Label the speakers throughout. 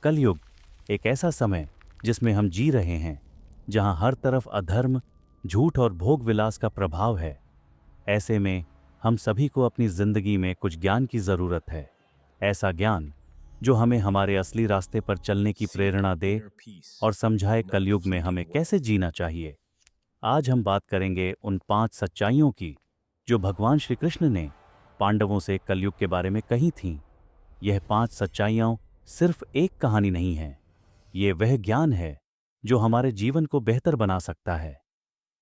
Speaker 1: कलयुग एक ऐसा समय जिसमें हम जी रहे हैं, जहां हर तरफ अधर्म, झूठ और भोग विलास का प्रभाव है। ऐसे में हम सभी को अपनी जिंदगी में कुछ ज्ञान की जरूरत है। ऐसा ज्ञान जो हमें हमारे असली रास्ते पर चलने की प्रेरणा दे और समझाए कलयुग में हमें कैसे जीना चाहिए। आज हम बात करेंगे उन 5 सच्चाइयों की जो भगवान श्री कृष्ण ने पांडवों से कलयुग के बारे में कही थीं। यह 5 सच्चाइयां सिर्फ एक कहानी नहीं है, ये वह ज्ञान है जो हमारे जीवन को बेहतर बना सकता है,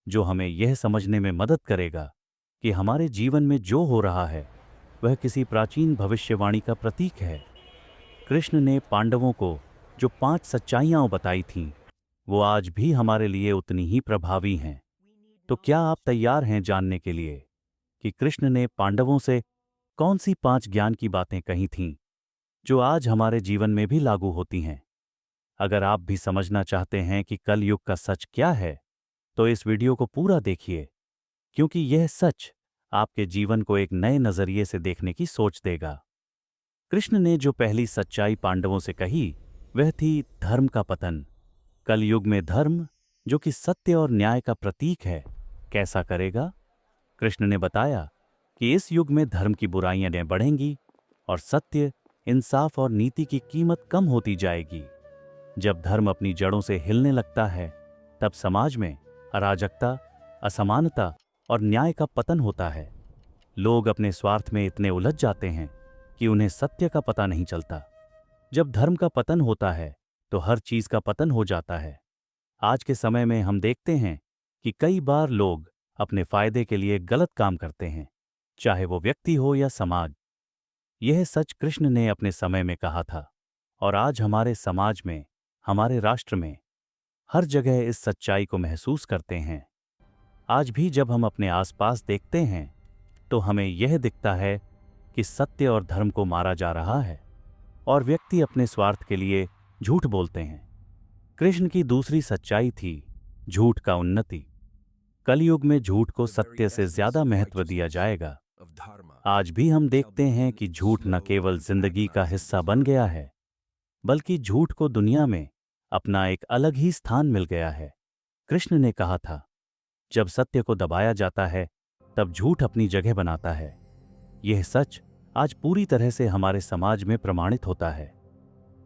Speaker 1: जो हमें यह समझने में मदद करेगा कि हमारे जीवन में जो हो रहा है वह किसी प्राचीन भविष्यवाणी का प्रतीक है। कृष्ण ने पांडवों को जो 5 सच्चाइयां बताई थीं, वो आज भी हमारे लिए उतनी ही प्रभावी हैं। तो क्या आप तैयार हैं जानने के लिए कि कृष्ण ने पांडवों से कौन सी 5 ज्ञान की बातें कही थीं जो आज हमारे जीवन में भी लागू होती हैं? अगर आप भी समझना चाहते हैं कि कल युग का सच क्या है, तो इस वीडियो को पूरा देखिए, क्योंकि यह सच आपके जीवन को एक नए नजरिए से देखने की सोच देगा। कृष्ण ने जो पहली सच्चाई पांडवों से कही, वह थी धर्म का पतन। कल युग में धर्म, जो कि सत्य और न्याय का प्रतीक है, कैसा करेगा? कृष्ण ने बताया कि इस युग में धर्म की बुराइयां बढ़ेंगी और सत्य, इंसाफ और नीति की कीमत कम होती जाएगी। जब धर्म अपनी जड़ों से हिलने लगता है, तब समाज में अराजकता, असमानता और न्याय का पतन होता है। लोग अपने स्वार्थ में इतने उलझ जाते हैं कि उन्हें सत्य का पता नहीं चलता। जब धर्म का पतन होता है, तो हर चीज का पतन हो जाता है। आज के समय में हम देखते हैं कि कई बार लोग अपने फायदे के लिए गलत काम करते हैं, चाहे वो व्यक्ति हो या समाज। यह सच कृष्ण ने अपने समय में कहा था, और आज हमारे समाज में, हमारे राष्ट्र में हर जगह इस सच्चाई को महसूस करते हैं। आज भी जब हम अपने आसपास देखते हैं, तो हमें यह दिखता है कि सत्य और धर्म को मारा जा रहा है और व्यक्ति अपने स्वार्थ के लिए झूठ बोलते हैं। कृष्ण की दूसरी सच्चाई थी झूठ का उन्नति। कलयुग में झूठ को सत्य से ज्यादा महत्व दिया जाएगा। आज भी हम देखते हैं कि झूठ न केवल जिंदगी का हिस्सा बन गया है, बल्कि झूठ को दुनिया में अपना एक अलग ही स्थान मिल गया है। कृष्ण ने कहा था, जब सत्य को दबाया जाता है, तब झूठ अपनी जगह बनाता है। यह सच आज पूरी तरह से हमारे समाज में प्रमाणित होता है।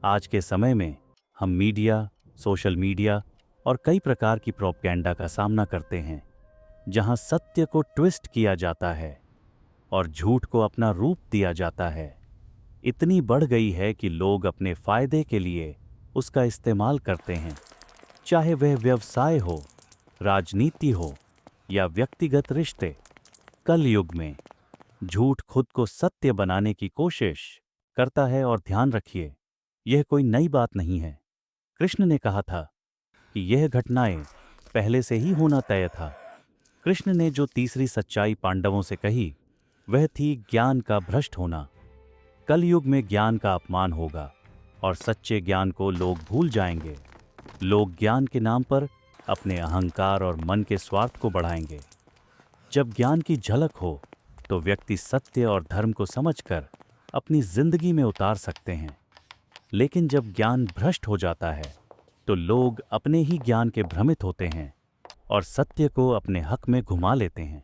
Speaker 1: आज के समय में हम मीडिया, सोशल मीडिया और कई प्रकार की प्रोपेगेंडा का सामना करते हैं, जहां सत्य को ट्विस्ट किया जाता है और झूठ को अपना रूप दिया जाता है। इतनी बढ़ गई है कि लोग अपने फायदे के लिए उसका इस्तेमाल करते हैं, चाहे वह व्यवसाय हो, राजनीति हो या व्यक्तिगत रिश्ते। कल युग में झूठ खुद को सत्य बनाने की कोशिश करता है, और ध्यान रखिए, यह कोई नई बात नहीं है। कृष्ण ने कहा था कि यह घटनाएं पहले से ही होना तय था। कृष्ण ने जो तीसरी सच्चाई पांडवों से कही, वह थी ज्ञान का भ्रष्ट होना। कलयुग में ज्ञान का अपमान होगा और सच्चे ज्ञान को लोग भूल जाएंगे। लोग ज्ञान के नाम पर अपने अहंकार और मन के स्वार्थ को बढ़ाएंगे। जब ज्ञान की झलक हो, तो व्यक्ति सत्य और धर्म को समझकर अपनी जिंदगी में उतार सकते हैं। लेकिन जब ज्ञान भ्रष्ट हो जाता है, तो लोग अपने ही ज्ञान के भ्रमित होते हैं और सत्य को अपने हक में घुमा लेते हैं।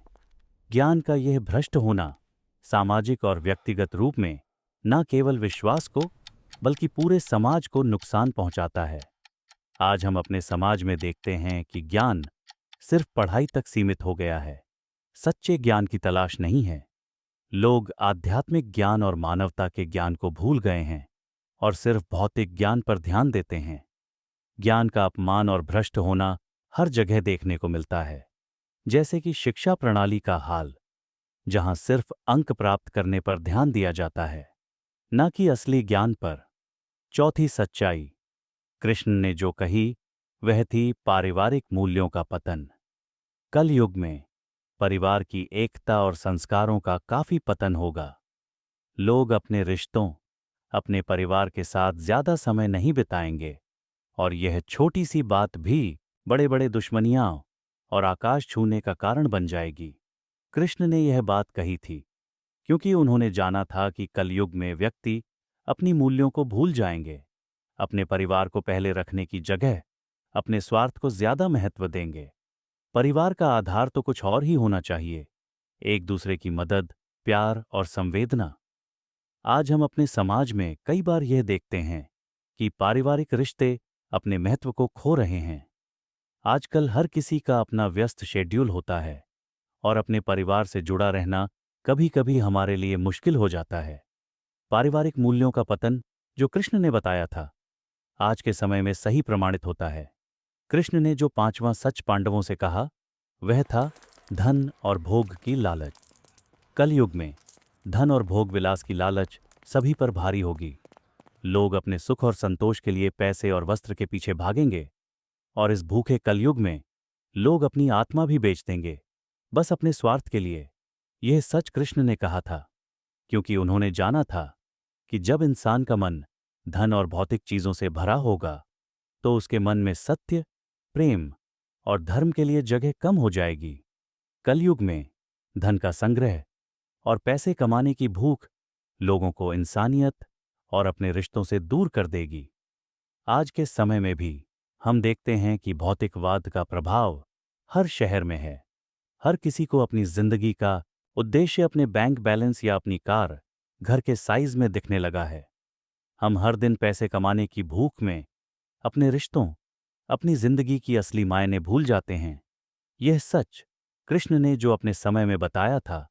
Speaker 1: ज्ञान का यह भ्रष्ट होना सामाजिक और व्यक्तिगत रूप में न केवल विश्वास को, बल्कि पूरे समाज को नुकसान पहुंचाता है। आज हम अपने समाज में देखते हैं कि ज्ञान सिर्फ पढ़ाई तक सीमित हो गया है। सच्चे ज्ञान की तलाश नहीं है। लोग आध्यात्मिक ज्ञान और मानवता के ज्ञान को भूल गए हैं और सिर्फ भौतिक ज्ञान पर ध्यान देते हैं। ज्ञान का अपमान और भ्रष्ट होना हर जगह देखने को मिलता है, जैसे कि शिक्षा प्रणाली का हाल, जहां सिर्फ अंक प्राप्त करने पर ध्यान दिया जाता है, न कि असली ज्ञान पर। चौथी सच्चाई कृष्ण ने जो कही, वह थी पारिवारिक मूल्यों का पतन। कल युग में परिवार की एकता और संस्कारों का काफी पतन होगा। लोग अपने रिश्तों, अपने परिवार के साथ ज्यादा समय नहीं बिताएंगे और यह छोटी सी बात भी बड़े बड़े दुश्मनियां और आकाश छूने का कारण बन जाएगी। कृष्ण ने यह बात कही थी क्योंकि उन्होंने जाना था कि कलयुग में व्यक्ति अपनी मूल्यों को भूल जाएंगे, अपने परिवार को पहले रखने की जगह अपने स्वार्थ को ज्यादा महत्व देंगे। परिवार का आधार तो कुछ और ही होना चाहिए, एक दूसरे की मदद, प्यार और संवेदना। आज हम अपने समाज में कई बार यह देखते हैं कि पारिवारिक रिश्ते अपने महत्व को खो रहे हैं। आजकल हर किसी का अपना व्यस्त शेड्यूल होता है और अपने परिवार से जुड़ा रहना कभी-कभी हमारे लिए मुश्किल हो जाता है। पारिवारिक मूल्यों का पतन जो कृष्ण ने बताया था, आज के समय में सही प्रमाणित होता है। कृष्ण ने जो पांचवां सच पांडवों से कहा, वह था धन और भोग की लालच। कलयुग में धन और भोग विलास की लालच सभी पर भारी होगी। लोग अपने सुख और संतोष के लिए पैसे और वस्त्र के पीछे भागेंगे और इस भूखे कलयुग में लोग अपनी आत्मा भी बेच देंगे, बस अपने स्वार्थ के लिए। यह सच कृष्ण ने कहा था, क्योंकि उन्होंने जाना था कि जब इंसान का मन धन और भौतिक चीजों से भरा होगा तो उसके मन में सत्य, प्रेम और धर्म के लिए जगह कम हो जाएगी। कलयुग में धन का संग्रह और पैसे कमाने की भूख लोगों को इंसानियत और अपने रिश्तों से दूर कर देगी। आज के समय में भी हम देखते हैं कि भौतिकवाद का प्रभाव हर शहर में है। हर किसी को अपनी जिंदगी का उद्देश्य अपने बैंक बैलेंस या अपनी कार, घर के साइज में दिखने लगा है। हम हर दिन पैसे कमाने की भूख में अपने रिश्तों, अपनी जिंदगी की असली मायने भूल जाते हैं। यह सच कृष्ण ने जो अपने समय में बताया था,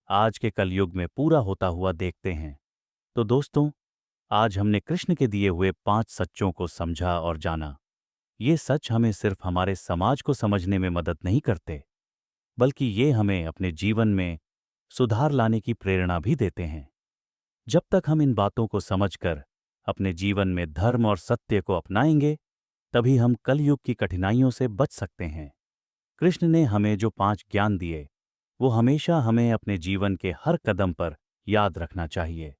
Speaker 1: आज के कलयुग में पूरा होता हुआ देखते हैं। तो दोस्तों, आज हमने कृष्ण के दिए हुए 5 सच्चों को समझा और जाना। ये सच हमें सिर्फ हमारे समाज को समझने में मदद नहीं करते, बल्कि ये हमें अपने जीवन में सुधार लाने की प्रेरणा भी देते हैं। जब तक हम इन बातों को समझकर अपने जीवन में धर्म और सत्य को अपनाएंगे, तभी हम कलयुग की कठिनाइयों से बच सकते हैं। कृष्ण ने हमें जो 5 ज्ञान दिए, वो हमेशा हमें अपने जीवन के हर कदम पर याद रखना चाहिए।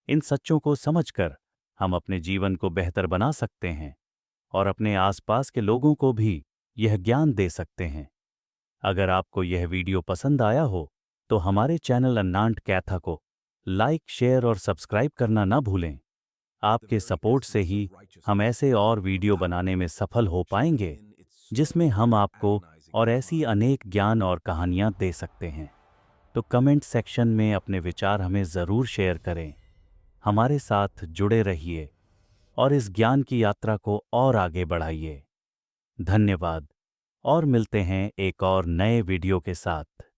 Speaker 1: इन सच्चों को समझकर हम अपने जीवन को बेहतर बना सकते हैं और अपने आसपास के लोगों को भी यह ज्ञान दे सकते हैं। अगर आपको यह वीडियो पसंद आया हो तो हमारे चैनल अन्नांट कैथा को लाइक, शेयर और सब्सक्राइब करना ना भूलें। आपके सपोर्ट से ही हम ऐसे और वीडियो बनाने में सफल हो पाएंगे, जिसमें हम आपको और ऐसी अनेक ज्ञान और कहानियां दे सकते हैं। तो कमेंट सेक्शन में अपने विचार हमें ज़रूर शेयर करें। हमारे साथ जुड़े रहिए और इस ज्ञान की यात्रा को और आगे बढ़ाइए। धन्यवाद और मिलते हैं एक और नए वीडियो के साथ।